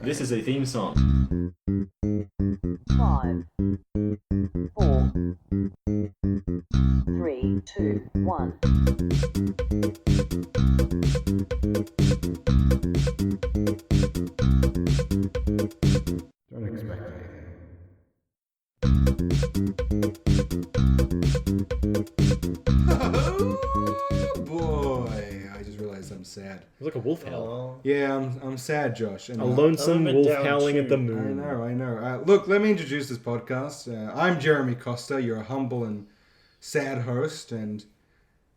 This is a theme song. 5, 4, 3, 2, 1. Don't expect anything. Oh boy! I just realized I'm sad. It's like a wolf howl. Yeah, I'm sad, Josh. And, A lonesome I'm wolf down howling at the too. moon. I know. Look, let me introduce this podcast. I'm Jeremy Costa, your humble and sad host, and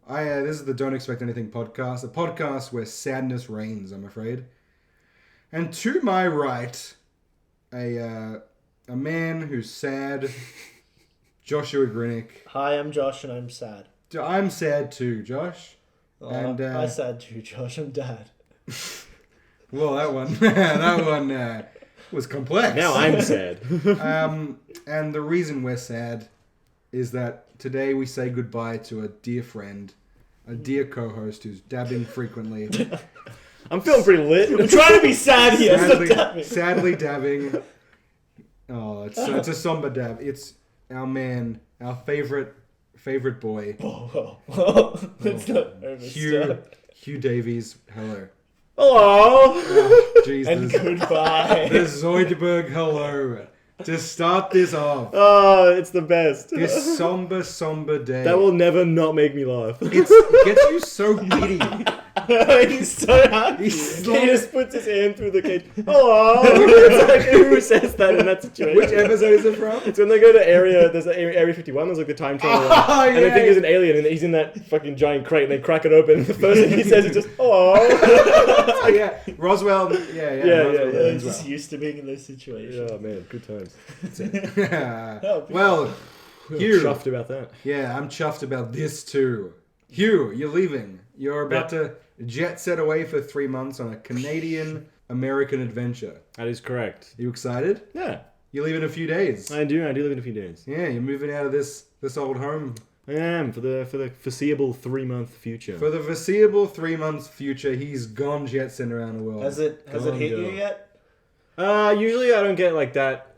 this is the Don't Expect Anything podcast, a podcast where sadness reigns, I'm afraid. And to my right, a man who's sad, Joshua Grinnick. Hi, I'm Josh and I'm sad. I'm sad too, Josh. And I'm sad too, Josh. I'm dad. well, that one was complex. Now I'm sad. And the reason we're sad is that today we say goodbye to a dear friend, a dear co-host who's dabbing frequently. I'm feeling pretty lit. I'm trying to be sad here. Sadly dabbing. Oh, it's a somber dab. It's our man, our favorite boy, Whoa. Let's not overstep. Hugh Davies. Hello. Hello. Oh, jeez, And the goodbye. Zoidberg hello. To start this off, Oh, it's the best. this somber day. That will never not make me laugh. It gets you so giddy. He's so happy. He's He like- just puts his hand through the cage. Hello. It's like, who says that in that situation? Which episode is it from? It's when they go to there's Area 51, there's like the time travel. Oh, and they yeah. think he's an alien and he's in that fucking giant crate and they crack it open and the first thing he says is just, hello. Oh, yeah, Roswell. Yeah. Yeah, Roswell, yeah. I'm as just well. used to being in those situations. Oh man, good times. Well, Hugh. Chuffed about that. Yeah, I'm chuffed about this too. Hugh, you're leaving. You're about to jet set away for 3 months on a Canadian-American adventure. That is correct. Are you excited? Yeah, You leave in a few days. I do live in a few days. Yeah, you're moving out of this old home. I am, for the foreseeable 3-month future. For the foreseeable 3 months future, he's gone jet set around the world. Has it hit you yet? Usually I don't get like that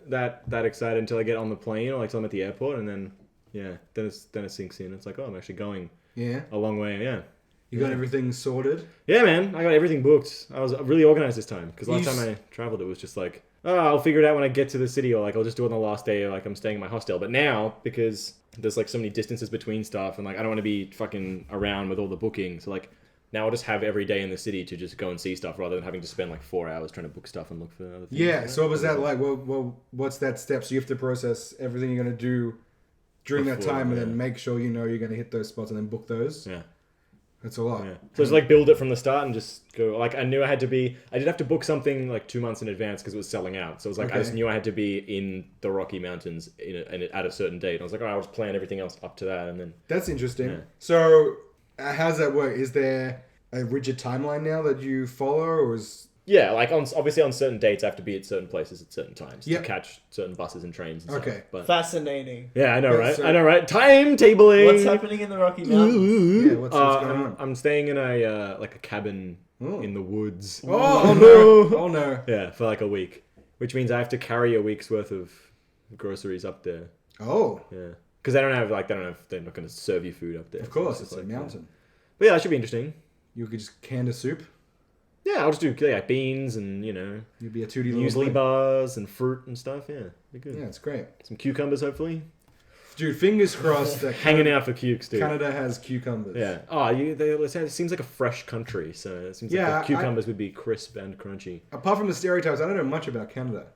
excited until I get on the plane or like till I'm at the airport and then then it sinks in. It's like, oh, I'm actually going Yeah? a long way, yeah. You got everything sorted? Yeah, man, I got everything booked. I was really organized this time because last You time I traveled, it was just like, oh, I'll figure it out when I get to the city, or like I'll just do it on the last day, or like I'm staying in my hostel. But now, because there's like so many distances between stuff, and like I don't want to be fucking around with all the booking, so like now I'll just have every day in the city to just go and see stuff rather than having to spend like 4 hours trying to book stuff and look for other things. Yeah, so what was that like? Well, what's that step? So you have to process everything you're going to do during that Before, time and yeah. then make sure you know you're going to hit those spots and then book those? Yeah. That's a lot. Yeah. So just like build it from the start and just go. Like I knew I did have to book something like 2 months in advance because it was selling out. So it was like I just Okay. knew I had to be in the Rocky Mountains at a certain date. And I was like, oh, I'll just plan everything else up to that, and then That's interesting. Yeah. So how does that work? Is there a rigid timeline now that you follow, or is... yeah, like obviously on certain dates I have to be at certain places at certain times Yep. to catch certain buses and trains. And Okay. stuff. But Fascinating. yeah, I know, Yeah, right? so- I know, right? Timetabling. What's happening in the Rocky Mountains? Yeah, what's going on? I'm staying in a like a cabin Oh. in the woods. Oh, no. Oh, no. Yeah, for like a week, which means I have to carry a week's worth of groceries up there. Oh, Yeah, because they're not going to serve you food up there. of course. So It's a like, mountain. But yeah, that should be interesting. You could just can a soup. Yeah, I'll just do beans and You'd be a 2D little muesli boy. bars and fruit and stuff. Yeah, be good. Yeah, it's great. Some cucumbers, hopefully. Dude, fingers crossed that Hanging out for cukes, dude. Canada has cucumbers. Yeah. Oh, it seems like a fresh country, so it seems Yeah, like the cucumbers would be crisp and crunchy. Apart from the stereotypes, I don't know much about Canada.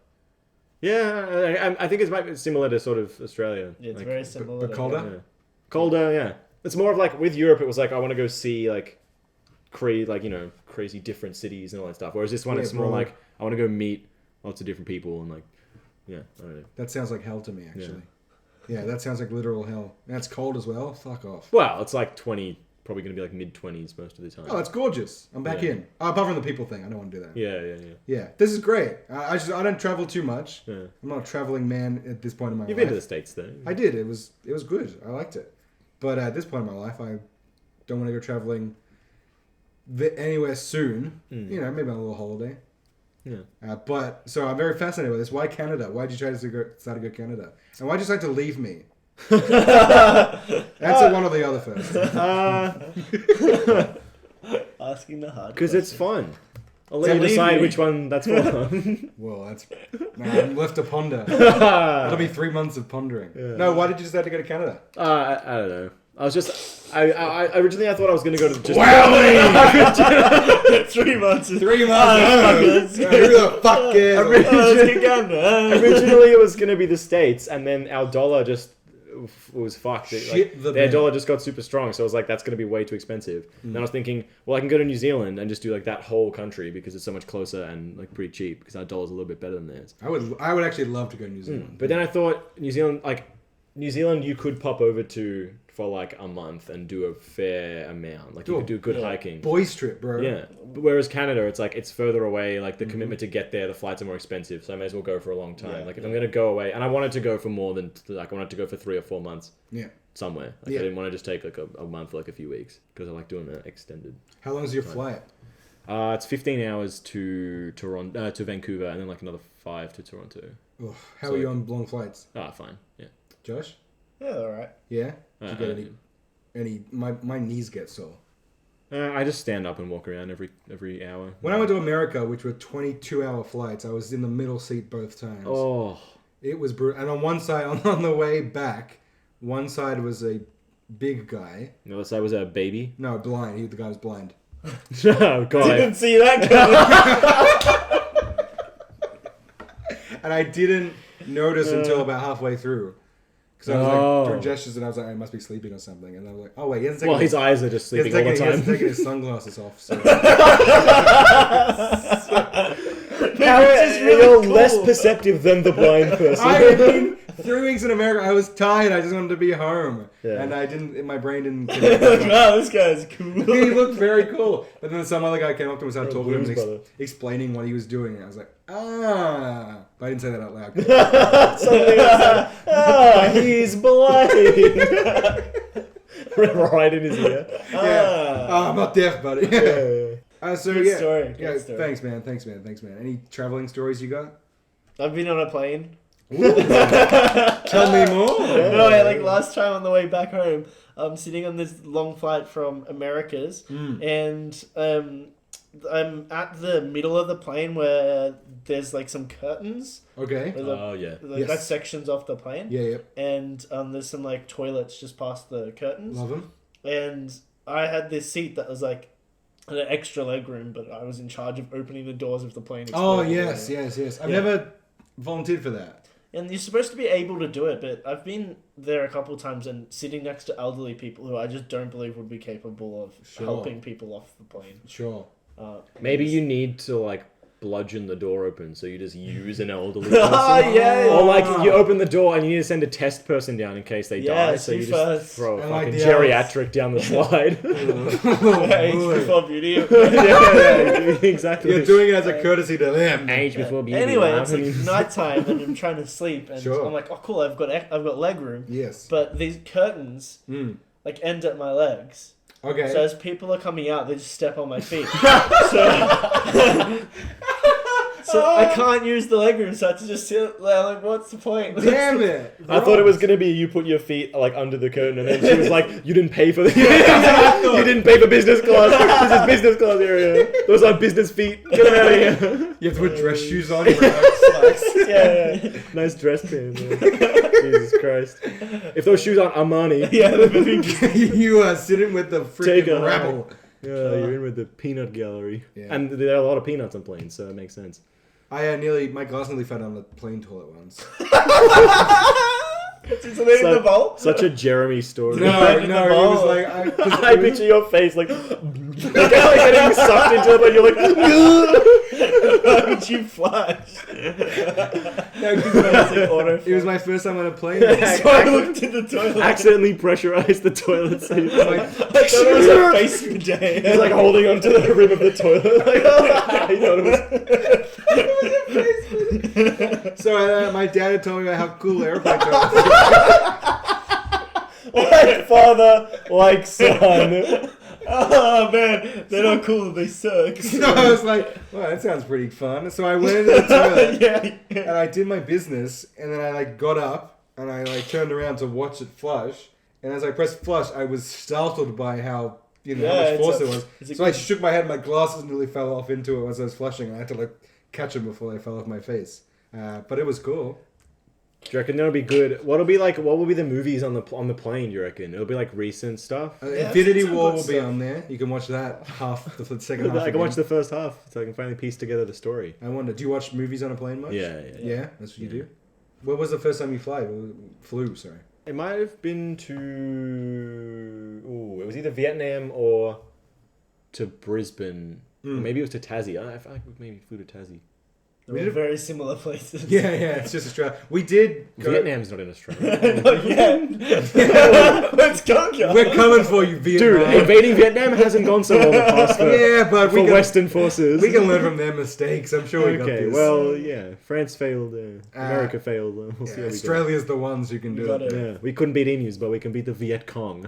Yeah, I think it might be similar to sort of Australia. Yeah, it's like, very similar. but colder? yeah. Colder, yeah. It's more of like with Europe, it was like I want to go see like crazy different cities and all that stuff. Whereas this one, Yeah, it's more bro. like I want to go meet lots of different people and like, yeah, I don't know. That sounds like hell to me, actually. Yeah, that sounds like literal hell. And it's cold as well. Fuck off. Well, it's like 20, probably going to be like mid-20s most of the time. Oh, it's gorgeous. I'm back Yeah. in. Apart from the people thing, I don't want to do that. Yeah. Yeah, this is great. I don't travel too much. Yeah. I'm not a traveling man at this point in my You've life. been to the States though. I did. It was good. I liked it. But at this point in my life, I don't want to go traveling anywhere soon. Mm. You know, maybe on a little holiday. Yeah. But so I'm very fascinated with this. Why Canada? Why did you try to start to go Canada? And why did you decide to leave me? Answer one or the other first. Asking the hard. Because it's fun. I'll So let you leave decide me. which one that's for. Well, that's I'm left to ponder. That'll be 3 months of pondering. Yeah. No, why did you decide to go to Canada? I don't know. I was just I originally I thought I was gonna go to just 3 months. 3 months. Who the fuck cares? Let's get going. originally it was gonna be the States, and then our dollar just was fucked. Shit the their bed. dollar just got super strong, so I was like, that's gonna be way too expensive. And I was thinking, well, I can go to New Zealand and just do like that whole country because it's so much closer and like pretty cheap because our dollar's a little bit better than theirs. I would actually love to go to New Zealand. But then I thought New Zealand you could pop over to for like a month and do a fair amount. Like you could do good hiking. Boys trip, bro. Yeah. Whereas Canada, it's like it's further away. Like the commitment to get there, the flights are more expensive. So I may as well go for a long time. Yeah. Like if I'm gonna go away, and I wanted to go for more than like I wanted to go for 3 or 4 months Yeah. somewhere. Like Yeah. I didn't want to just take like a month, like a few weeks, because I like doing that extended. How long is your flight? It's 15 hours to Toronto, to Vancouver, and then like another 5 to Toronto. Ugh, how So- are you on long flights? Fine. Yeah. Josh? Yeah, all right. Yeah? Did you get any my knees get sore. I just stand up and walk around every hour. When I went to America, which were 22-hour flights, I was in the middle seat both times. Oh. It was brutal. And on one side, on the way back, one side was a big guy. The other side was a baby. No, blind. The guy was blind. Oh God. Didn't see that coming. And I didn't notice until about halfway through. Because I was like doing gestures and I was like, I must be sleeping or something. And I was like, oh wait, he hasn't taken Well, his eyes are just he hasn't sleeping all the taken, he hasn't time. taken his sunglasses off. So. You're less perceptive than the blind person. I had been 3 weeks in America. I was tired. I just wanted to be home. Yeah. And I didn't, my brain didn't. Wow, this guy's cool. He looked very cool. But then some other guy came up to him and started You're a talking to him blues and brother. explaining what he was doing. And I was like, ah. But I didn't say that out loud. Something like, he's blind. Right in his ear. Yeah. I'm not deaf, buddy. So Good yeah. story, Yeah. good story. Thanks, man. Any traveling stories you got? I've been on a plane. Tell me more. No, like last time on the way back home, I'm sitting on this long flight from Americas, and I'm at the middle of the plane where there's like some curtains. Okay. Where the- Oh yeah. like, Yes. that section's off the plane. Yeah, yep. And there's some like toilets just past the curtains. Love him. And I had this seat that was like an extra leg room, but I was in charge of opening the doors of the plane. Oh, exploded. yes. I've Yeah. never volunteered for that. And you're supposed to be able to do it, but I've been there a couple times and sitting next to elderly people who I just don't believe would be capable of Sure. helping people off the plane. Sure. Maybe you need to like bludgeon the door open, so you just use an elderly Oh, person. yeah. Or like you open the door and you need to send a test person down in case they die, Yes, so you who just first? throw a And like fucking the geriatric down the slide. Age before beauty. yeah, exactly. You're doing it as a courtesy to them. Age before beauty. Anyway, man. it's like nighttime and I'm trying to sleep and Sure. I'm like, oh cool, I've got leg room. Yes. But these curtains like end at my legs. Okay. So as people are coming out, they just step on my feet. So I can't use the legroom, so I have to just sit there. Like, what's the point? Damn it. I thought it was gonna be you put your feet like under the curtain, and then she was like, "You didn't pay for the, you didn't pay for business class. This is business class area. Those are business feet. Get them out of here." You have to put dress shoes on. You wear slacks. Yeah. Nice dress pants. Man. Jesus Christ! If those shoes aren't Armani, Yeah, You are sitting with the Take freaking a- rabble. yeah, you're in with the peanut gallery. Yeah. And there are a lot of peanuts on planes, so it makes sense. My glass nearly fell down the plane toilet once. Is it in the bowl? Such a Jeremy story. No, in no, the he was bowl. like, I picture your face like getting sucked into it, but you're like, Why would you flush? it was my first time on a plane. So I looked in the toilet. accidentally pressurized the toilet, so you're like, I thought it was a face bidet. he's like holding onto the rim of the toilet. Like, he thought it was. So my dad had told me about how cool airplane toilets are. Like father, like son. Oh man, they're not cool. They suck. So I was like, well, that sounds pretty fun. So I went into the toilet yeah. and I did my business, and then I like got up and I like turned around to watch it flush. And as I pressed flush, I was startled by how how much force there was. So I shook my head, my glasses nearly fell off into it as I was flushing, and I had to like catch them before they fell off my face. But it was cool. Do you reckon that'll be good? What'll be like? What will be the movies on the plane? Do you reckon it'll be like recent stuff? Infinity War will be on there. You can watch that the second half. I can watch the first half, so I can finally piece together the story. I wonder, do you watch movies on a plane much? Yeah. Yeah, that's what you do. When was the first time you flew? Sorry. It might have been to. It was either Vietnam or to Brisbane. Or maybe it was to Tassie. I feel like we maybe flew to Tassie. We did very similar places. Yeah, it's just Australia. We did. Vietnam's not in Australia. Not yet. Let's go, guys. We're coming for you, Vietnam. Dude, invading Vietnam hasn't gone so well the past but for Western forces. We can learn from their mistakes. I'm sure we got this. Well, yeah. France failed. America failed. We'll see how we go. Australia's the ones who can do it. Yeah, we couldn't beat emus, but we can beat the Viet Cong.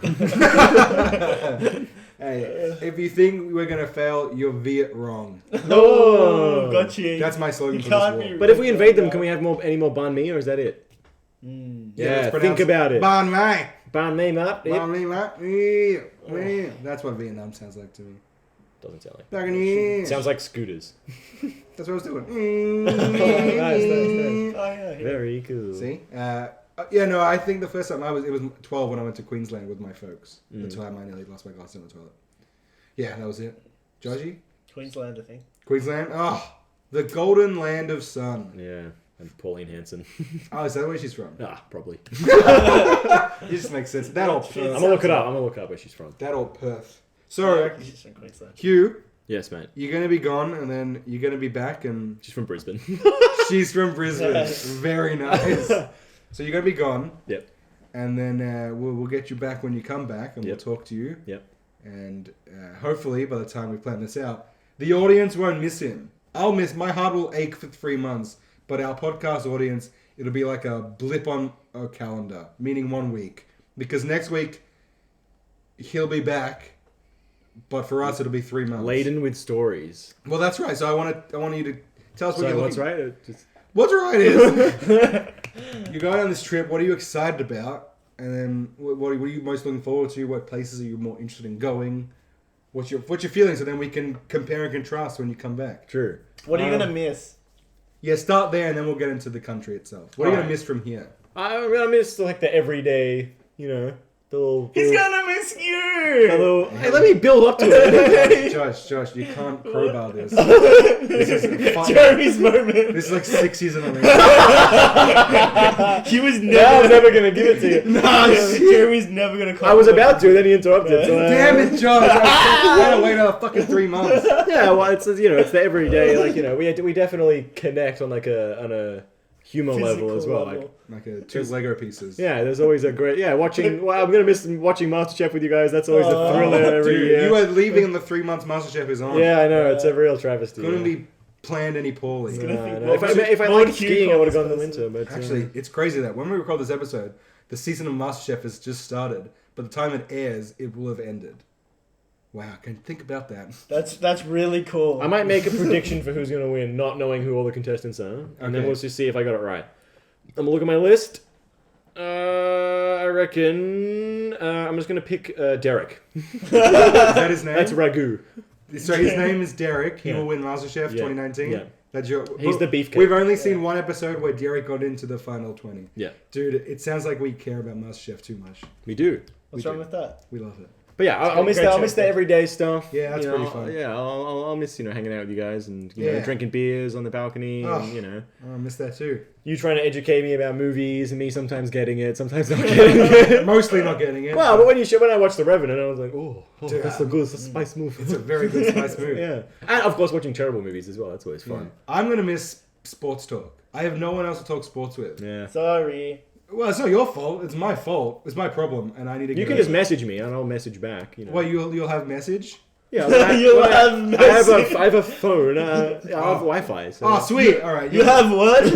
Hey, if you think we're gonna fail, you're Viet wrong. No, got you. That's my slogan You for this can't war. be- But if we invade them, can we have any more banh mi, or is that it? Yeah, let's pronounce think about it. Banh mi. Banh mi, mate. Banh mi. That's what Vietnam sounds like to me. Doesn't sound like. Back in here. Sounds like scooters. That's what I was doing. Nice. Oh, yeah. Very cool. See? I think the first time it was 12 when I went to Queensland with my folks. The time I nearly lost my glasses in the toilet. Yeah, that was it. Joji? Queensland, I think. Queensland? Oh, the golden land of sun. Yeah, and Pauline Hanson. Oh, is that where she's from? Probably. It just makes sense. That old I'm Perth. gonna look it up. I'm gonna look up where she's from. That old Perth. I So, reckon she's from Queensland. Hugh, Yes, mate. you're going to be gone and then you're going to be back and She's from Brisbane. she's from Brisbane. Very nice. So you're going to be gone. Yep. And then we'll get you back when you come back and Yep. we'll talk to you. Yep. And hopefully by the time we plan this out, the audience won't miss him. My heart will ache for 3 months, but our podcast audience, it'll be like a blip on a calendar, meaning 1 week. Because next week, he'll be back, but for us it'll be 3 months. Laden with stories. Well, that's right. So I want you to tell us what you're What's looking. right? What's right is you're going on this trip. What are you excited about? And then what are you most looking forward to? What places are you more interested in going? What's your feelings? So then we can compare and contrast when you come back. True. What are you going to miss? Yeah, start there and then we'll get into the country itself. What are you Alright. gonna miss from here? I miss like the everyday, the little. He's going to miss you! Hey, let me build up to it. Josh, you can't crowbar this. This is fun. Jeremy's moment. This is like 6 years in a row. He was Now I'm never... never gonna give it to you. Jeremy's never going to call. I was about to, then he interrupted. So, Damn it, Josh! I had to wait another fucking 3 months. Yeah, well, it's it's the everyday. We definitely connect on on a humor level as well. Like, Like two Lego pieces. yeah, there's always a great watching. Well, I'm gonna miss watching MasterChef with you guys. That's always a thriller every Dude, year. you are leaving in the 3 months MasterChef is on. Yeah, I know it's a real travesty. Couldn't yeah. be planned any poorly. No, gonna be no. If I more liked cute skiing, I would have for gone in the this winter. But Actually, it's crazy that when we record this episode, the season of MasterChef has just started. By the time it airs, it will have ended. Wow, can you think about that? That's really cool. I might make a prediction for who's gonna win, not knowing who all the contestants are, and then Okay. we'll just see if I got it right. I'm gonna look at my list. I reckon I'm just gonna pick Derek. Is that his name? That's Ragu. So his name is Derek. He Yeah. will win MasterChef Yeah. 2019. Yeah. That's your. He's the beefcake. We've only seen one episode where Derek got into the final 20. Yeah, Dude, it sounds like we care about MasterChef too much. we do. What's we wrong do. with that? We love it. But yeah, I'll miss great that. I'll miss choice. the everyday stuff. Yeah, that's pretty fun. Yeah, I'll miss hanging out with you guys and Yeah. drinking beers on the balcony Oh. and Oh, I miss that too. you trying to educate me about movies and me sometimes getting it, sometimes not getting it. Mostly not getting it. Well, but when I watched The Revenant, I was like, oh Dude, that's so good. It's a spice move. It's a very good spice move. Yeah, and of course watching terrible movies as well. That's always Yeah. fun. I'm going to miss sports talk. I have no one else to talk sports with. Yeah. Sorry. Well, it's not your fault. It's my fault. It's my problem, and I need to. You get can over just it. message me and I'll message back. Well, you'll have message. Yeah, You'll have message. I have a phone. I have Wi-Fi. So. Oh, sweet. All right. You have what?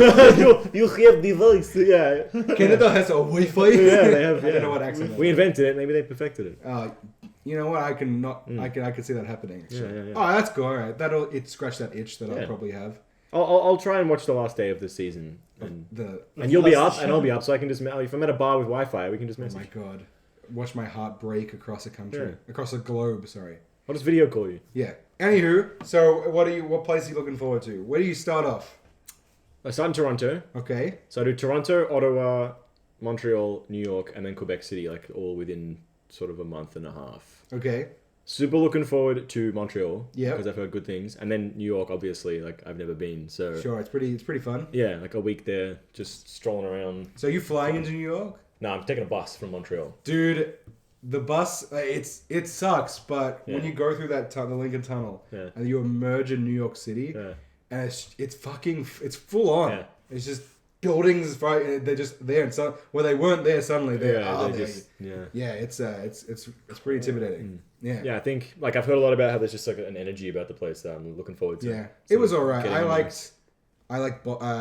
you have device. Yeah. Canada has a Wi-Fi. Yeah, they have. I Yeah. don't know what accent. We invented it. Maybe they perfected it. You know what? I can not. I can see that happening. Actually. Yeah. Oh, that's cool. All right, that'll scratch that itch that I'll probably have. I'll try and watch the last day of the season, and And you'll be up, and I'll be up, so I can just. If I'm at a bar with Wi-Fi, we can just oh message. my god, watch my heart break across a country, Yeah. across a globe. Sorry. I'll just video call you. Yeah. Anywho, so what place are you looking forward to? Where do you start off? I start in Toronto, Okay. so I do Toronto, Ottawa, Montreal, New York, and then Quebec City, like all within sort of a month and a half. Okay. Super looking forward to Montreal. Yep. Because I've heard good things, and then New York, obviously, like I've never been, so Sure, it's pretty fun. yeah, like a week there, just strolling around. So you flying into New York? No, I'm taking a bus from Montreal. Dude, the bus, it sucks, but when Yeah. you go through the Lincoln Tunnel Yeah. and you emerge in New York City, Yeah. and it's full on. Yeah. It's just buildings, right? They're just there, and so they weren't there suddenly. They are there. Yeah, it's pretty intimidating. Yeah. Yeah, I think like I've heard a lot about how there's just like an energy about the place that I'm looking forward to. Yeah, sort it was of alright. getting I liked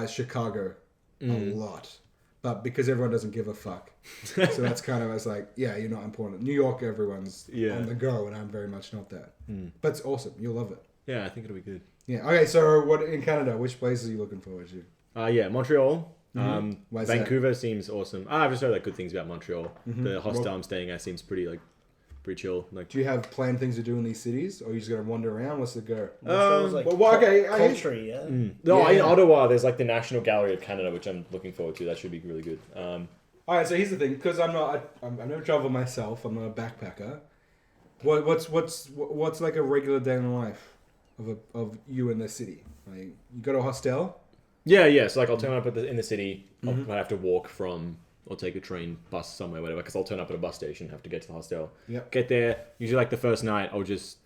Chicago a lot, but because everyone doesn't give a fuck, so that's kind of I was like, yeah, you're not important. New York, everyone's on the go, and I'm very much not that. But it's awesome. You'll love it. Yeah, I think it'll be good. Yeah. Okay. So what in Canada? Which places are you looking forward to? Yeah, Montreal. Why is Vancouver seems awesome. I've just heard like good things about Montreal. The hostel I'm staying at seems pretty chill. Like, Do you have planned things to do in these cities, or are you just gonna wander around? What's the go? Montreal's like country, yeah. No, in Yeah. Ottawa, there's like the National Gallery of Canada, which I'm looking forward to. That should be really good. All right. So here's the thing, because I've never traveled myself. I'm not a backpacker. What's like a regular day in the life of you in the city? Like you go to a hostel. Yeah. So like, I'll turn up in the city. I have to walk from or take a train, bus somewhere, whatever. Because I'll turn up at a bus station, have to get to the hostel. Yep. Get there. Usually, like the first night, I'll just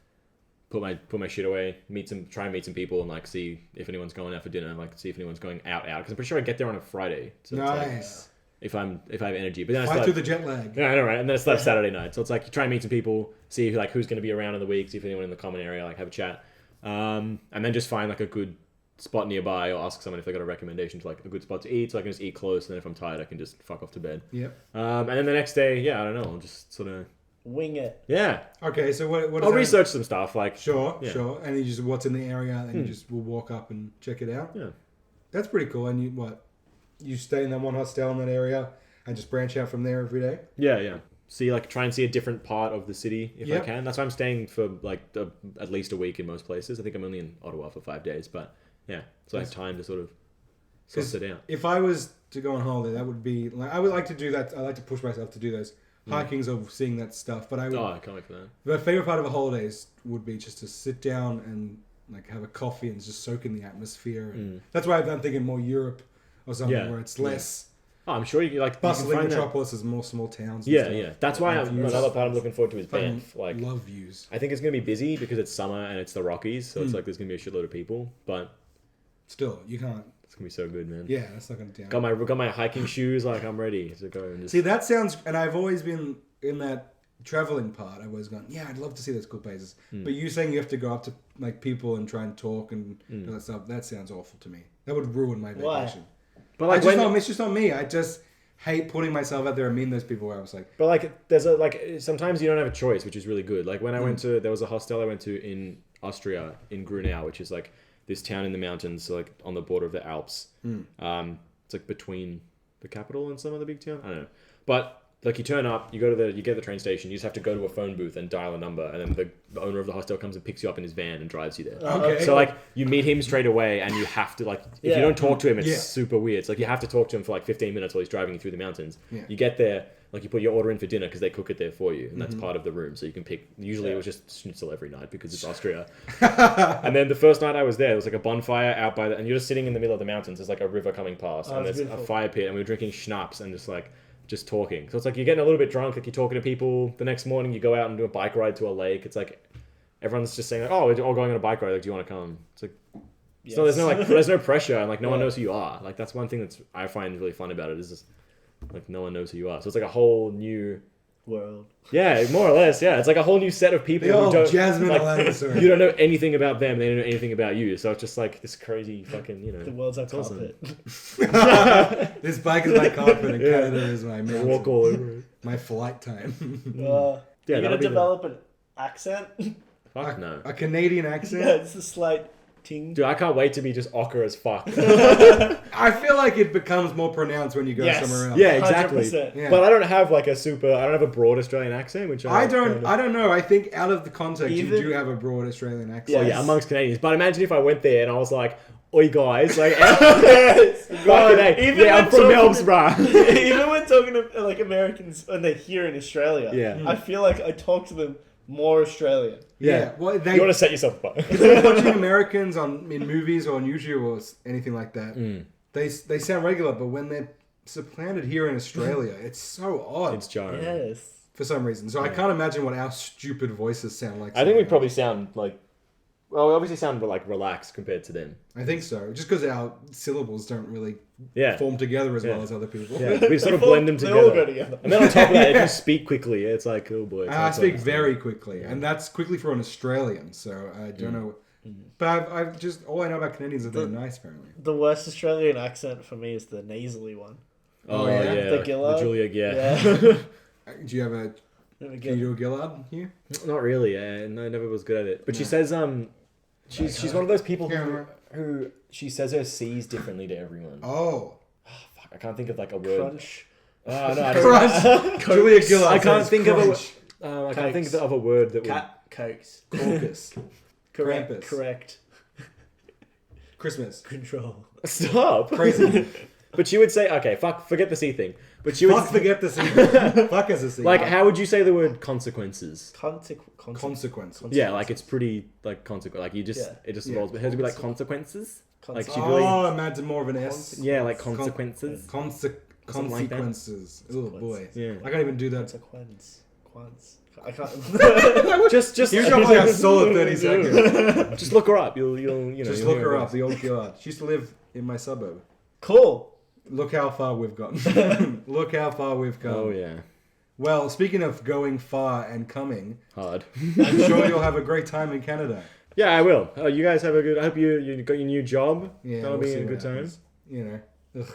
put my shit away, try and meet some people, and like see if anyone's going out for dinner. Like see if anyone's going out. Because I'm pretty sure I get there on a Friday. So it's like, Nice. if I have energy, but then Fight through the jet lag. Yeah, I know, right? And then it's like Saturday night, so it's like you try and meet some people, see like who's going to be around in the week, see if anyone in the common area, like have a chat, and then just find like a good spot nearby, or ask someone if they got a recommendation to like a good spot to eat, so I can just eat close, and then if I'm tired, I can just fuck off to bed. Yep. And then the next day, yeah, I don't know, I'll just sort of Wing it. yeah. Okay, so what I'll research some stuff like Sure, Yeah. sure. And you just what's in the area, and you just will walk up and check it out. Yeah. That's pretty cool. And you stay in that one hostel in that area and just branch out from there every day. Yeah. Try and see a different part of the city if I Yep. can. That's why I'm staying for like at least a week in most places. I think I'm only in Ottawa for 5 days, but yeah, so I have time to sort of suss it out. If I was to go on holiday, that would be like I would like to do that. I like to push myself to do those hikings of seeing that stuff. But I would. Oh, I can't wait for that. My favorite part of a holiday would be just to sit down and like have a coffee and just soak in the atmosphere. And that's why I'm thinking more Europe or something Yeah. where it's less Oh, I'm sure you like you can bustling find that. metropolis, more small towns. And Yeah, stuff. yeah. That's why And views. another part I'm looking forward to is Fucking Banff. Like, love views. I think it's gonna be busy because it's summer and it's the Rockies, so it's like there's gonna be a shitload of people. But Still, you can't. it's gonna be so good, man. Yeah, that's not gonna down. Got my hiking shoes. Like I'm ready to go and just. See, that sounds, and I've always been in that traveling part. I've always gone, yeah, I'd love to see those cool places. But you saying you have to go up to like people and try and talk and do that stuff, that sounds awful to me. That would ruin my Why? vacation. But like It's just not me. I just hate putting myself out there and meeting those people where I was like, But like, there's sometimes you don't have a choice, which is really good. Like when I went to, there was a hostel I went to in Austria, in Grunau, which is like this town in the mountains, so like on the border of the Alps. It's like between the capital and some other big town. I don't know, but like you turn up, you get the train station. You just have to go to a phone booth and dial a number, and then the owner of the hostel comes and picks you up in his van and drives you there. okay. So like you meet him straight away, and you have to like if you don't talk to him, it's Yeah. super weird. It's like you have to talk to him for like 15 minutes while he's driving you through the mountains. Yeah. You get there, like you put your order in for dinner because they cook it there for you, and that's part of the room. So you can pick. Usually it was just schnitzel every night because it's Austria. And then the first night I was there was like a bonfire out by and you're just sitting in the middle of the mountains. There's like a river coming past, and that's there's beautiful. a fire pit, and we were drinking schnapps and just talking. So it's like you're getting a little bit drunk, like you're talking to people. The next morning you go out and do a bike ride to a lake. It's like everyone's just saying like, oh, we're all going on a bike ride. Like, do you want to come? It's like so there's no pressure, and like no one knows who you are. Like that's one thing I find really fun about it is just like no one knows who you are. So it's like a whole new World. yeah, more or less. Yeah, it's like a whole new set of people The who old don't Jasmine like, Alanis. you don't know anything about them. They don't know anything about you. So it's just like this crazy fucking The world's our it's awesome. carpet. This bike is my carpet and Canada is my They mountain. walk all over it. My flight time. Yeah, You're that'll gonna be develop accent. Fuck no. A Canadian accent? Yeah, it's a slight ting. Dude, I can't wait to be just ochre as fuck. I feel like it becomes more pronounced when you go Yes. somewhere else. Yeah, exactly. 100%. Yeah. But I don't have like I don't have a broad Australian accent, which I don't know. I think out of the context, Even- you do have a broad Australian accent. Well, yeah, Yes. amongst Canadians. But imagine if I went there and I was like, "Oi, guys!" Like, Yes. fucking A. Even Yeah, I'm when from talking Melbourne, to- bruh. Even when talking to like Americans when they're here in Australia, Yeah. I feel like I talk to them more Australian. Yeah. Well, they You want to set yourself apart. if you're watching Americans in movies or on YouTube or anything like that, Mm. they sound regular, but when they're supplanted here in Australia, it's so odd It's jarring. Yes. for some reason. So I can't imagine what our stupid voices sound like. I think we somewhere probably else. sound like, well, we obviously sound like relaxed compared to them. I think so, just because our syllables don't really Yeah. form together as well Yeah. as other people. Yeah, we sort of They all- blend them they all go together. together. And then on top of that, if Yeah. you speak quickly, it's like, oh boy. It's I hard to speak understand. very quickly, and that's quickly for an Australian. So I don't know, but I've just all I know about Canadians is they're nice. Apparently, The worst Australian accent for me is the nasally one. Oh, Oh, yeah? yeah. The Gillard? Julia, yeah. Yeah. do you have a? Let me Can you get- do a Gillard here? Not really. No, I never was good at it. But she No. says, she's one of those people Yeah. who she says her C's differently to everyone. Oh, Fuck, I can't think of like a word. Crunch. Oh, no, I crunch. Julia Gillard. I can't says think of a. crunch. I can't think Cokes. of a word that would. Cat cokes. Caucus. Correct. Krampus. Correct. Christmas. Control. Stop. Crazy. But she would say, okay, forget the C thing. But she would Fuck, forget the C. Fuck as a C. like, how would you say the word consequences? consequence. Yeah, like it's pretty like consequent. Like you just Yeah. it just Yeah. rolls. But hers would be like consequences. Like she Oh, really. imagine more of an S. Yeah, like consequences. Consequences. like that. Consequences. Oh boy. Yeah. I can't even do that. Consequence. Quants. I can't. Just You dropped like a solid 30 seconds. just look her up. You'll you know. Just you'll look hear her her up, the old Gillard. She used to live in my suburb. Cool. Look how far we've gotten. Look how far we've come. Oh yeah, Well, speaking of going far and coming, hard. I'm sure you'll have a great time in Canada. Yeah, I will. Oh, you guys have a good. I hope you got your new job. Yeah, That'll we'll be see a what good time. happens. You know, ugh,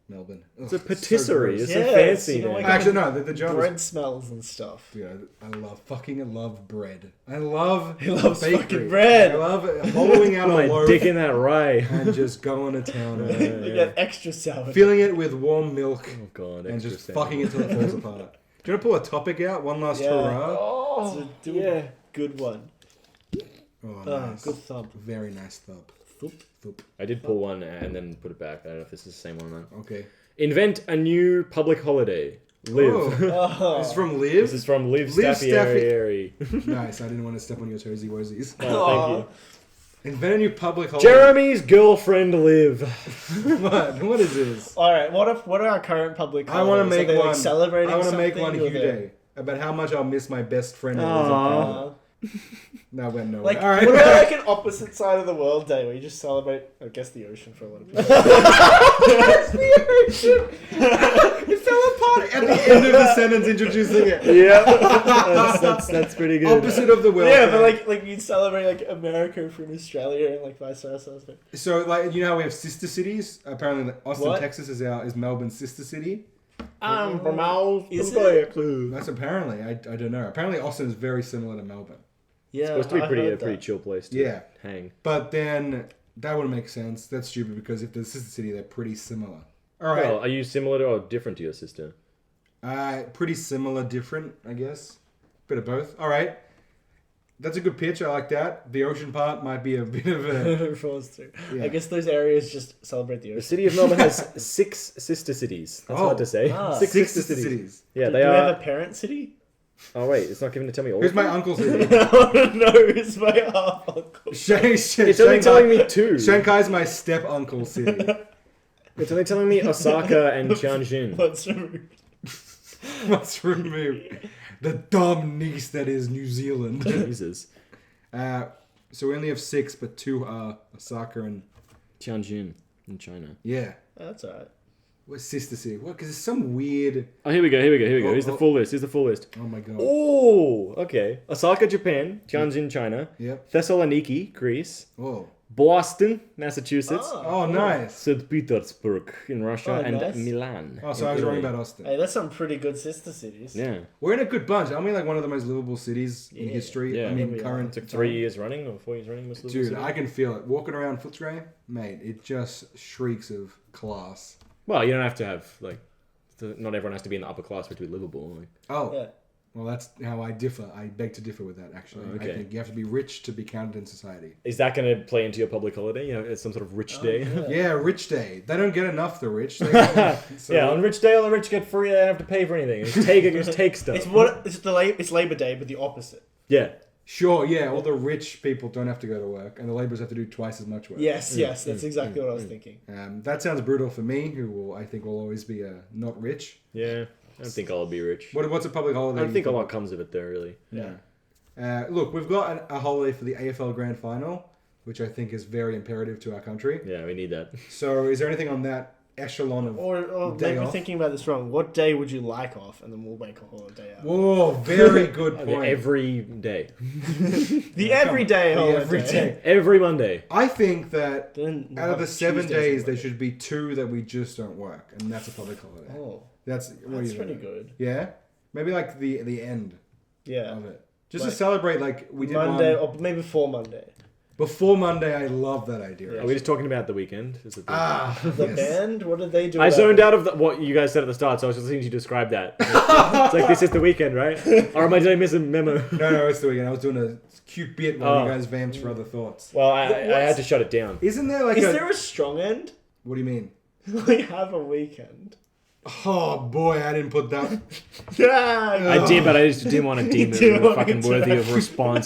Melbourne. It's a Ugh, patisserie. so It's gross. so Yeah, fancy. you know, there. like- Actually, no, the job Bread is. smells and stuff. Dude, I love bread. I love. He loves bakery. fucking bread. I love hollowing out Put a my loaf dick in that rye. and just going to town on You it. get extra sour. Filling it with warm milk Oh god, and extra just sad. fucking it till it falls apart. Do you want to pull a topic out? One last Yeah. hurrah. Oh, So do yeah. a good one. Oh, Oh, nice. good thump. Very nice thump. Thump. Thump. I did pull one and then put it back. I don't know if this is the same one or not. Okay. Invent a new public holiday. Live. Oh. Oh. This is from This Liv. is from Liv Liv Staffieri. Nice. I didn't want to step on your toesy woesies. Oh, thank Invent a new public you. holiday. Jeremy's girlfriend Liv. What? What is this? All right. What are our current public? I want to holidays? make Are they, one. Like celebrating I want to make something, one or Hugh they're- Day about how much I'll miss my best friend. who Aw. lives in Canada. No, we're no. Like, All right. what about like an opposite side of the world day where you just celebrate? I guess the ocean for a lot of people. It fell apart at the end of the sentence introducing it. Yeah, that's pretty good. Opposite of the world. Yeah, Day. but like you'd celebrate like America from Australia and like vice versa. So, like, you know how we have sister cities? Apparently, like, Austin, What? Texas is Melbourne's sister city. I'm from Al. Is That's apparently. I don't know. Apparently, Austin is very similar to Melbourne. Yeah, Supposed to be I pretty heard a pretty that. chill place to Yeah. hang. But then that wouldn't make sense. That's stupid because if they're sister city, they're pretty similar. All right. Well, are you similar to or different to your sister? Pretty similar, different, I guess. Bit of both. All right. That's a good pitch. I like that. The ocean part might be a bit of a. Falls through. Yeah. I guess those areas just celebrate the The ocean. city of Melbourne has 6 sister cities. That's Oh. hard to say. Ah. 6 Six sister sister cities. cities. Yeah, Do they we are. have a parent city? Oh wait, it's not given to tell me all. Who's my uncle's city? I want to know who's my half uncle. It's only telling me 2. Shankai's my step uncle's city. It's only telling me Osaka and Tianjin. What's removed? What's removed? The dumb niece that is New Zealand. Jesus. So we only have 6, but 2 are Osaka and Tianjin in China. yeah. That's alright. What's sister city? What? Because it's some weird. Oh, here we go. Oh, Here's the oh. full list. Oh my god. Oh, okay. Osaka, Japan. Tianjin, China. Yep. Thessaloniki, Greece. Oh. Boston, Massachusetts. Oh, nice. St. Petersburg in Russia, Oh, and nice. Milan. Oh, so in I was wrong Italy. about Austin. Hey, that's some pretty good sister cities. Yeah. We're in a good bunch. Aren't we like one of the most livable cities in Yeah. history? Yeah. I mean, Yeah, we are. current. It's like 3 years running or 4 years running. Most of the Dude, city. I can feel it. Walking around Footscray, mate, it just shrieks of class. Well, you don't have to have like. Not everyone has to be in the upper class for it to be livable. Like. Oh, Yeah. well, that's how I differ. I beg to differ with that, actually. Oh, okay. I think you have to be rich to be counted in society. Is that going to play into your public holiday? You know, it's some sort of rich day. Yeah, rich day. They don't get enough, the rich. So- Yeah, on rich day, all the rich get free. They don't have to pay for anything. Just take stuff. It's Labor Day, but the opposite. Yeah. Sure, yeah, all the rich people don't have to go to work, and the labourers have to do twice as much work. Yes, that's exactly what I was thinking. That sounds brutal for me, I think will always be not rich. Yeah. I don't think I'll be rich. What's a public holiday? I don't think a lot comes of it, though, really. Yeah. Look, we've got a holiday for the AFL Grand Final, which I think is very imperative to our country. Yeah, we need that. So, is there anything on that echelon of Or day maybe we're off? thinking about this wrong. What day would you like off? And then we'll make a holiday out. Whoa, very good Okay, point. every day. The everyday The holiday. every day. Every Monday. I think that Then we'll out of have the 7 Tuesdays days, and there Mondays. should be 2 that we just don't work, and that's a public holiday. Oh, What do that's you pretty think? good. Yeah, maybe like the end Yeah. of it, just to Like celebrate. Like we did Monday, one or maybe before Monday. before Monday. I love that idea. Are we just talking about the weekend? Is it The Yes. band? What did they do? I about zoned it? out of what you guys said at the start, so I was just listening to you describe that. It's like, this is the weekend, right? Or did I miss a memo? No, it's the weekend. I was doing a cute bit while Oh. you guys vamped for other thoughts. Well, I had to shut it down. Isn't there like Is a? there a strong end? What do you mean? We have a weekend. Oh boy, I didn't put that. Yeah. I did, but I just didn't want to deem didn't it want fucking to worthy of response.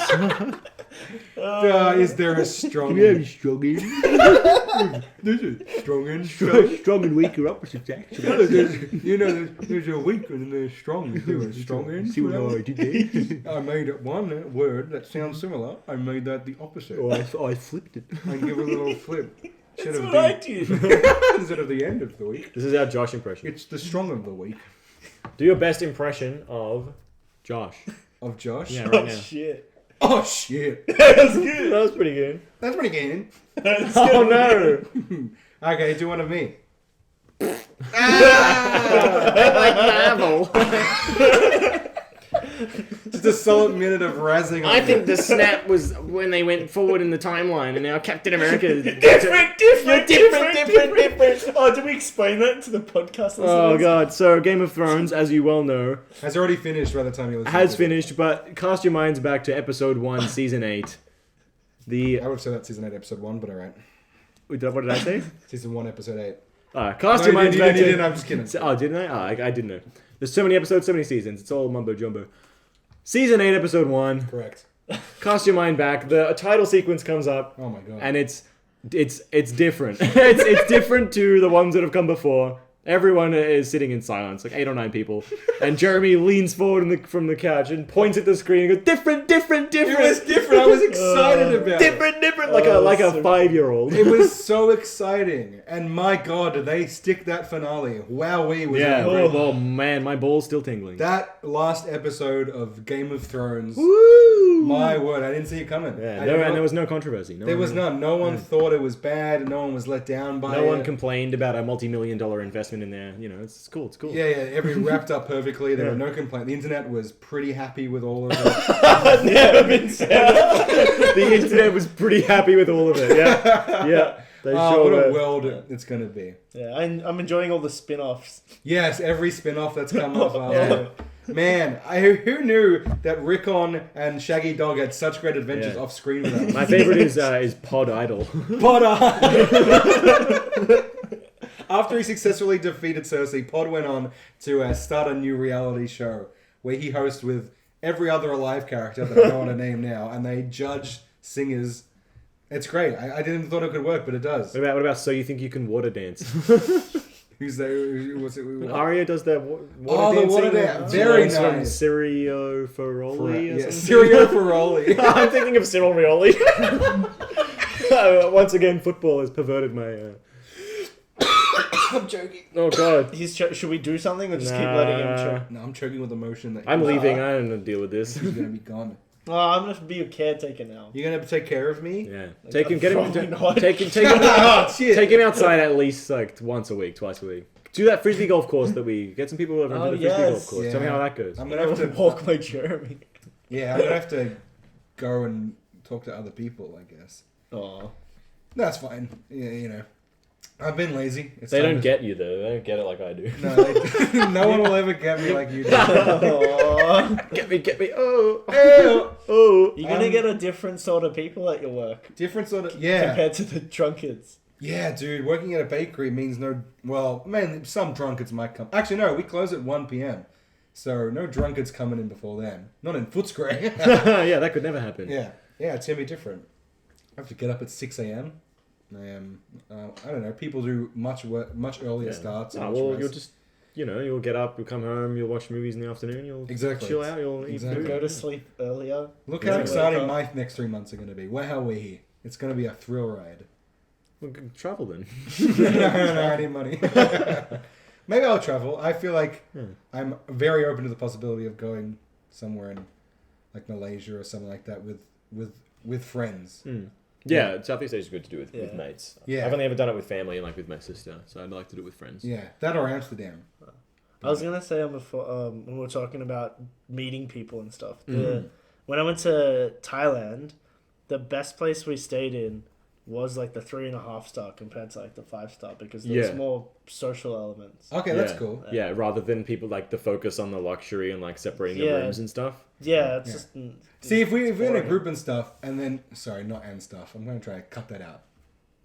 Is there a strong? strong in. This is strong and Strong and weak are opposites, actually. there's a weak and there's strong. Is there a strong end? See what I did there? I made it one word that sounds similar. I made that the opposite. I flipped it. I give a little flip. That's what I did. Instead of the end of the week. This is our Josh impression. It's the strong of the week Do your best impression of Josh. of Josh. Yeah, right Oh now. shit. Oh shit. That's good. That was pretty good. That's pretty good. Oh no! Okay, do one of me. Like Marvel. Just a solid minute of razzing. I on think it. the snap was when they went forward in the timeline, and now Captain America is Different. Oh, did we explain that to the podcast listeners? Oh god! So Game of Thrones, as you well know, has already finished by the time you listen. has to it. finished. But cast your minds back to Episode 1, Season 8. I would have said that season 8, episode 1, but alright. What did I say? Season 1, episode 8. Cast No, your minds you back didn't, to. I'm just kidding. Oh, didn't I? Oh, I didn't know. There's so many episodes, so many seasons. It's all mumbo jumbo. Season 8, Episode 1. Correct. Cast your mind back. The title sequence comes up, Oh my god. and it's different. it's different to the ones that have come before. Everyone is sitting in silence, like 8 or 9 people, and Jeremy leans forward from the couch and points at the screen and goes, "Different." It was different. I was excited about it. Different, like a so 5-year-old. It was so exciting. And my god, did they stick that finale. Wowee was Yeah, that right. great. Well, man, my ball's still tingling. That last episode of Game of Thrones, Woo! my word, I didn't see it coming. Yeah, I no, did and not- there was no controversy. there was none. No one thought it was bad, and no one was let down by it. No one complained about a multi-million-dollar investment in there. You know, it's cool. It's cool. Yeah, every wrapped up perfectly. There Yeah. were no complaints. The internet was pretty happy with all of it. Never been said. The internet was pretty happy with all of it. Yeah, yeah. They Oh, sure what a were. world it's going to be. Yeah, I'm enjoying all the spin-offs. Yes, every spin-off that's come up. Yeah. Man, who knew that Rickon and Shaggy Dog had such great adventures Yeah. off screen with us? My favorite is Pod Idol. Pod After he successfully defeated Cersei, Pod went on to start a new reality show where he hosts with every other alive character that I don't want to name now, and they judge singers. It's great. I didn't thought it could work, but it does. What about So You Think You Can Water Dance? Who's there? What's it? When Aria does that water Oh, the dancing. water dance. She Very learns from nice. Sirio Ferroli or Yeah, something. Sirio Ferroli. I'm thinking of Cyril Rioli. Once again, football has perverted my... I'm joking. Oh, God. Should we do something or just keep letting him choke? No, I'm choking with emotion. That I'm leaving. I don't know to deal with this. He's gonna be gone. Oh, I'm gonna be a caretaker now. You're gonna take care of me? Yeah. Like, Take him, get him, probably not. take him, Oh, shit. take him outside at least like once a week, twice a week. Do that frisbee golf course that we get some people over and do the frisbee golf course. Tell me Yeah. how that goes. I'm I'm gonna have to walk my Jeremy. Yeah, I'm gonna have to go and talk to other people, I guess. Oh. That's fine. Yeah, you know. I've been lazy. It's They time don't to- get you though. They don't get it like I do. No, no one will ever get me like you do. Oh. Get me. Oh, Ew. oh. You're gonna get a different sort of people at your work Different sort of yeah, compared to the drunkards. yeah, dude. Working at a bakery means no. Well, man, some drunkards might come. Actually, no. We close at 1 p.m. So no drunkards coming in before then. Not in Footscray. Yeah, that could never happen. yeah, it's gonna be different. I have to get up at 6 a.m. I don't know. People do much earlier starts. And Oh, much well, rest. you'll just, you'll get up, you'll come home, you'll watch movies in the afternoon, you'll Exactly. chill out, you'll eat Exactly. food. Go to sleep earlier. Look Yeah. how exciting my next 3 months are going to be. Wow, we're here. It's going to be a thrill ride. Well, travel then. No, I need money. Maybe I'll travel. I feel like I'm very open to the possibility of going somewhere in like Malaysia or something like that with friends. Yeah, Southeast Asia is good to do with Yeah. mates. Yeah. I've only ever done it with family and like with my sister, so I'd like to do it with friends. Yeah, that or Amsterdam. I was gonna say before when we were talking about meeting people and stuff. Mm-hmm. When I went to Thailand, the best place we stayed in was like the 3.5 star compared to like the 5 star because there was Yeah. more social elements. Okay, Yeah. that's cool. Yeah, rather than people like the focus on the luxury and like separating the Yeah. rooms and stuff. Yeah, it's Yeah. just. See, if we're in a boring. group and stuff, and then and stuff, I'm going to try to cut that out.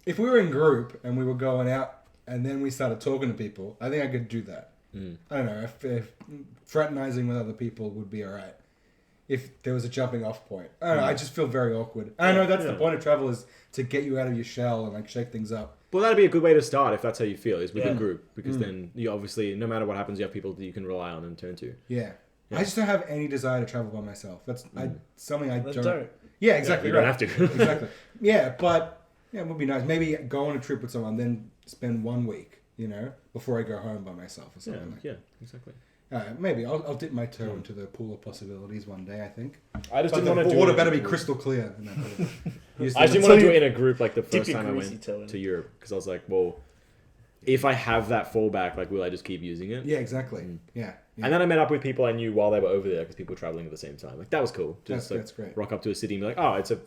If we were in group and we were going out and then we started talking to people, I think I could do that. I don't know if fraternizing with other people would be alright. If there was a jumping off point, I don't know. I just feel very awkward. I know that's the point of travel is to get you out of your shell and like shake things up. Well, that'd be a good way to start if that's how you feel, is with Yeah. a group. Because then you obviously, no matter what happens, you have people that you can rely on and turn to. Yeah. I just don't have any desire to travel by myself. That's something I Then don't. don't. Yeah, exactly. You don't right. have to. Exactly. Yeah, but yeah, it would be nice. Maybe go on a trip with someone, then spend 1 week, before I go home by myself or Yeah, something like yeah, exactly. maybe I'll dip my toe into the pool of possibilities one day, I think. I just But didn't the want to do water it. better be crystal clear. In that pool. I just didn't want to do it in a group like the Dip first your time I greasy went toe in. to Europe. Because I was like, well, if I have that fallback, like, will I just keep using it? Yeah, exactly. Yeah. And then I met up with people I knew while they were over there because people were traveling at the same time. Like, that was cool. Just That's great. rock up to a city and be like, oh, it's a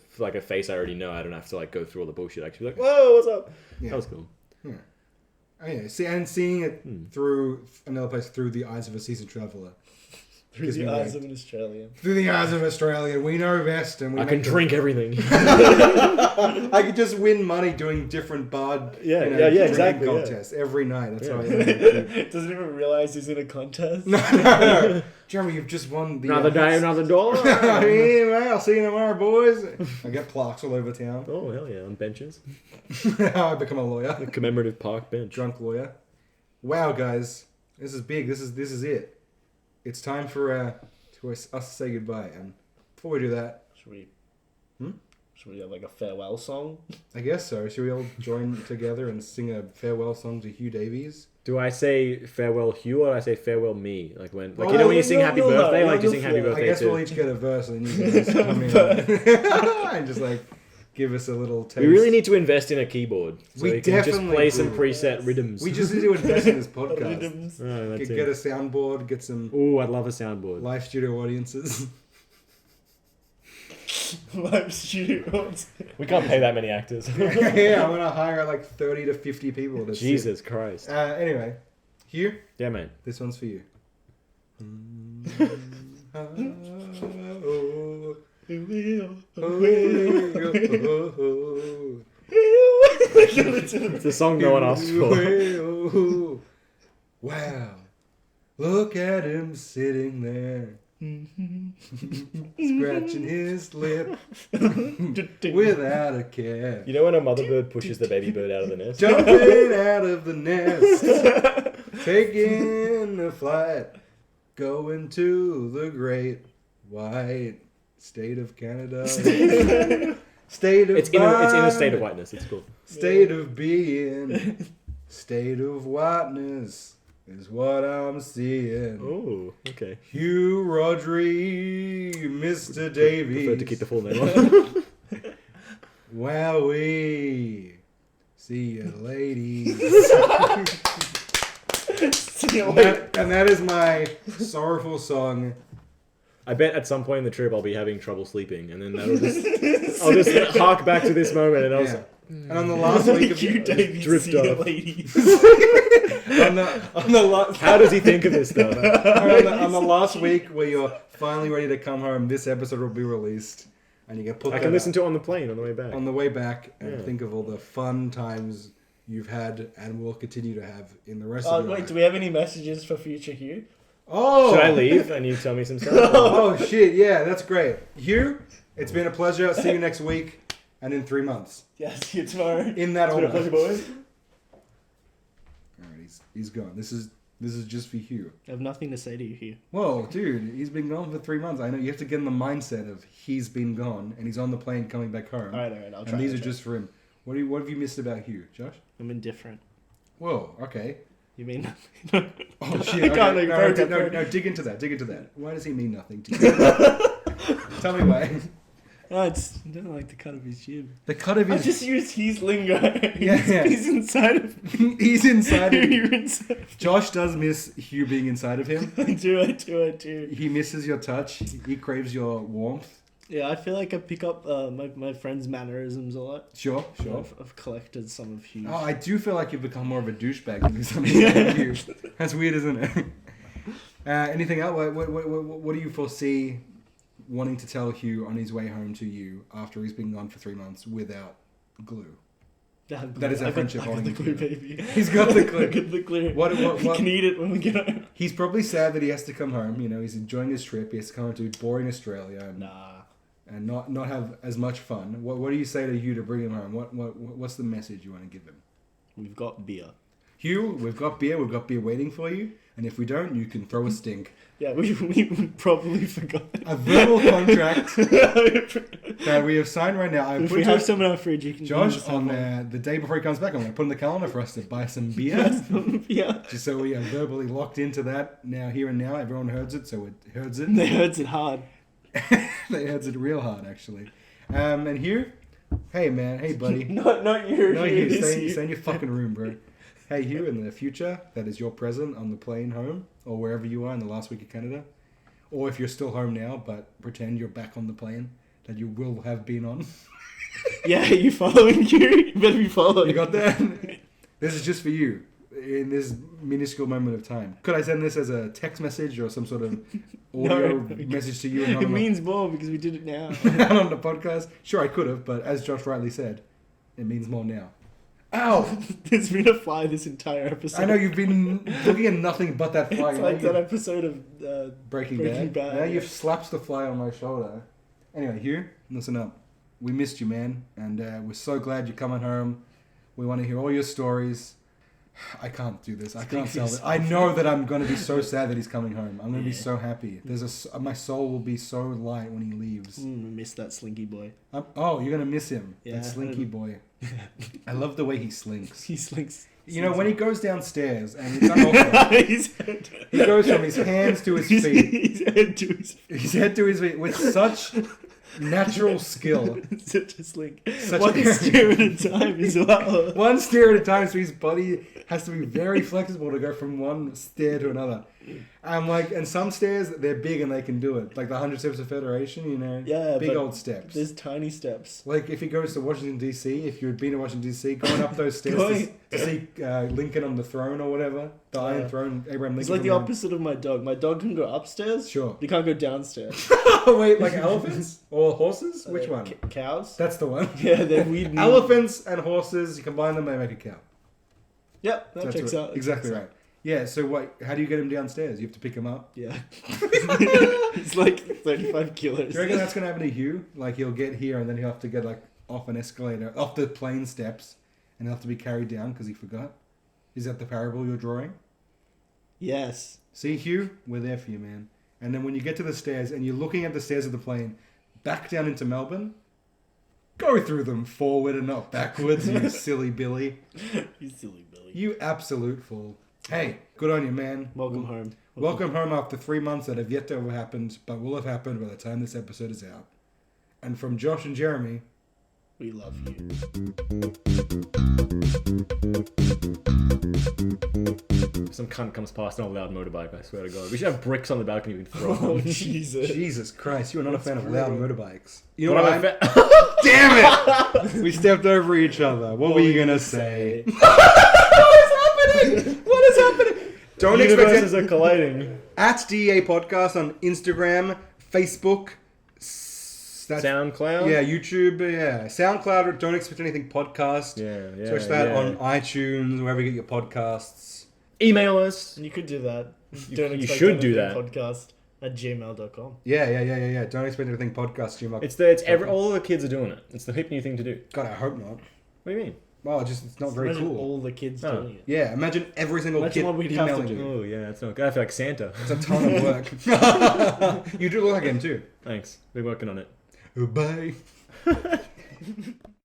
face I already know. I don't have to like go through all the bullshit. I can be like, whoa, what's up? Yeah. That was cool. Yeah. Oh, yeah. Seeing it through another place through the eyes of a seasoned traveller. Through Gives the me eyes like- of an Australian. Through the eyes of Australia, we know best, and we I can make the- drink everything. I could just win money doing different bard. Yeah, drinking exactly, yeah. contests every night. That's Yeah. how I earn. Doesn't even realize he's in a contest. No. Jeremy, you've just won the Another day, another dollar. Yeah, man, I'll see you tomorrow, boys. I get plaques all over town. Oh, hell yeah, on benches. I become a lawyer, The commemorative park bench. drunk lawyer. Wow, guys, this is big. This is it. It's time for us to say goodbye. And before we do that, Should we have like a farewell song? I guess so. Should we all join together and sing a farewell song to Hugh Davies? Do I say farewell Hugh or do I say farewell me? Like when, like Oh, you know when you sing you'll happy know. birthday, like you You'll sing happy feel it. I birthday guess too. we'll each get a verse, and you guys come in and just like give us a little taste. We really need to invest in a keyboard. So We we can just definitely play some do. preset rhythms. We just need to invest in this podcast. Rhythms. Oh, that's Get a it. soundboard, get some Ooh, I'd love a soundboard. live studio audiences. Live studio. We can't pay that many actors. Yeah, I'm gonna hire like 30 to 50 people to sit. Jesus Christ. Anyway, Hugh, Yeah, mate. this one's for you. It's a song no one asked for. Wow, look at him sitting there, scratching his lip without a care. You know when a mother bird pushes the baby bird out of the nest? Jumping out of the nest, taking a flight, going to the great white state of Canada. State of It's in a state of mind, whiteness. It's cool. state of being, state of whiteness. is what I'm seeing. Oh, okay. Hugh Rodri, Mr. Davies. Preferred to keep the full name on. Wowee. See you, ladies. See you and, later. that is my sorrowful song. I bet at some point in the trip I'll be having trouble sleeping, and then I'll just hark back to this moment, and I'll. Yeah. And on the last week of You, Davey, drift see you, off. ladies. on the last How does he think of this stuff? on the last week where you're finally ready to come home, this episode will be released, and you can put I that can listen up to it on the plane on the way back. on the way back and Yeah. think of all the fun times you've had and will continue to have in the rest of your Wait, life. do we have any messages for future Hugh? Oh, Should I leave and you tell me some stuff? Oh shit! Yeah, that's great. Hugh, it's been a pleasure. See you next week, and in 3 months. Yeah, see you tomorrow. In that It's been a order. pleasure, boys. All right, he's gone. This is just for Hugh. I have nothing to say to you, Hugh. Whoa, dude, he's been gone for 3 months. I know you have to get in the mindset of he's been gone and he's on the plane coming back home. All right, I'll try. And these I'll are try. just for him. What have you missed about Hugh, Josh? I'm indifferent. Whoa, okay. You mean? Oh shit! I Okay. can't, No, dig into that. Why does he mean nothing to you? Tell me why. No, I don't like the cut of his chin. The cut of I his just used his lingo. Yeah. He's inside of he's inside of You're inside. Josh does miss Hugh being inside of him. I do. He misses your touch. He craves your warmth. Yeah, I feel like I pick up my friend's mannerisms a lot. Sure. I've collected some of Hugh's. Oh, I do feel like you've become more of a douchebag than something like you. That's weird, isn't it? Anything else? What do you foresee wanting to tell Hugh on his way home to you after he's been gone for 3 months without glue? That is our friendship I got holding the glue, together. baby. He's got the glue. I got the glue. What- We can eat it when we get home. He's probably sad that he has to come home. You know, he's enjoying his trip. He has to come home to boring Australia and, Nah. and not have as much fun. What do you say to Hugh to bring him home? What's the message you want to give him? We've got beer. Hugh, we've got beer waiting for you, and if we don't, you can throw a stink. Yeah, we probably forgot. A verbal contract that we have signed right now. I If put we to have some in our fridge, you can Josh use on some. the day before he comes back. I'm going to put in the calendar for us to buy some beer, Yeah. just so we are verbally locked into that now, here and now. Everyone hears it, so it hears it. They hurts it hard. They hears it real hard, actually. And Hugh, hey man, hey buddy. Not you. No, Hugh, Hugh, this stay Hugh. in your fucking room, bro. Hey, Hugh, in the future, that is your present on the plane home, or wherever you are in the last week of Canada. Or if you're still home now, but pretend you're back on the plane that you will have been on. Yeah, you following you? You better be following. You got that? This is just for you, in this minuscule moment of time. Could I send this as a text message or some sort of audio message to you? And It means more because we did it now. not on the podcast? Sure, I could have, but as Josh rightly said, it means more now. Ow! There's been a fly this entire episode. I know you've been looking at nothing but that fly. It's you know, like that episode of Breaking Breaking Bad. Bad, Now yeah. you've slapped the fly on my shoulder. Anyway, Hugh, listen up. We missed you, man, and we're so glad you're coming home. We want to hear all your stories. I can't do this. I Speak can't for sell it. yourself. I know that I'm going to be so sad that he's coming home. I'm going to be so happy. My soul will be so light when he leaves. I miss that slinky boy. Oh, you're going to miss him. Yeah, That slinky boy. I love the way he slinks. He slinks. You know, when he goes downstairs, and it's unorthodox, he goes from his hands to his feet. His head to his feet. With such natural skill. Such a slink. Such One a- steer at a time as well. One stair at a time, so his body has to be very flexible to go from one stair to another. And some stairs, they're big and they can do it. Like the 100 Steps of Federation, you know? Yeah, big but old steps. There's tiny steps. Like if he goes to Washington, D.C., if you had been to Washington, D.C., going up those stairs to see Lincoln on the throne or whatever, the Iron Throne, Abraham Lincoln. It's like the opposite of my dog. My dog can go upstairs. Sure. He can't go downstairs. Wait, like elephants? Or horses? Which one? Cows? That's the one. Yeah, they're weird. Elephants and horses, you combine them, they make a cow. Yep, that That's checks right. out. Exactly right. Yeah, so what? How do you get him downstairs? You have to pick him up? Yeah. It's like 35 kilos. Do you reckon that's going to happen to Hugh? Like he'll get here and then he'll have to get like off an escalator, off the plane steps, and he'll have to be carried down because he forgot? Is that the parable you're drawing? Yes. See, Hugh, we're there for you, man. And then when you get to the stairs and you're looking at the stairs of the plane, back down into Melbourne, go through them forward and not backwards, you silly Billy. You silly Billy. You absolute fool. Hey, good on you, man. Welcome home. Welcome home after 3 months that have yet to have happened, but will have happened by the time this episode is out. And from Josh and Jeremy, We love you. Some cunt comes past on a loud motorbike, I swear to God. We should have bricks on the balcony we can throw Oh, them. Jesus. Jesus Christ, you are not a fan of loud brutal. motorbikes. You know What what? am I Damn it! We stepped over each other. What were you gonna say? What is happening? Don't expect Universes are colliding. at DEA Podcast on Instagram, Facebook, SoundCloud? yeah, YouTube, yeah, SoundCloud. Don't expect anything podcast. Yeah. Search that yeah. on iTunes, wherever you get your podcasts. Email us. You could do that. You should do that. Podcast at gmail.com. Yeah. Don't expect anything podcast. All the kids are doing it. It's the hip new thing to do. God, I hope not. What do you mean? Well, it's not very Imagine cool. all the kids No. doing it. Yeah, imagine every single Imagine kid what we'd have to emailing do. you. Oh yeah, it's not good. I feel like Santa. It's a ton of work. You do look like him too. Thanks. We're working on it. Bye.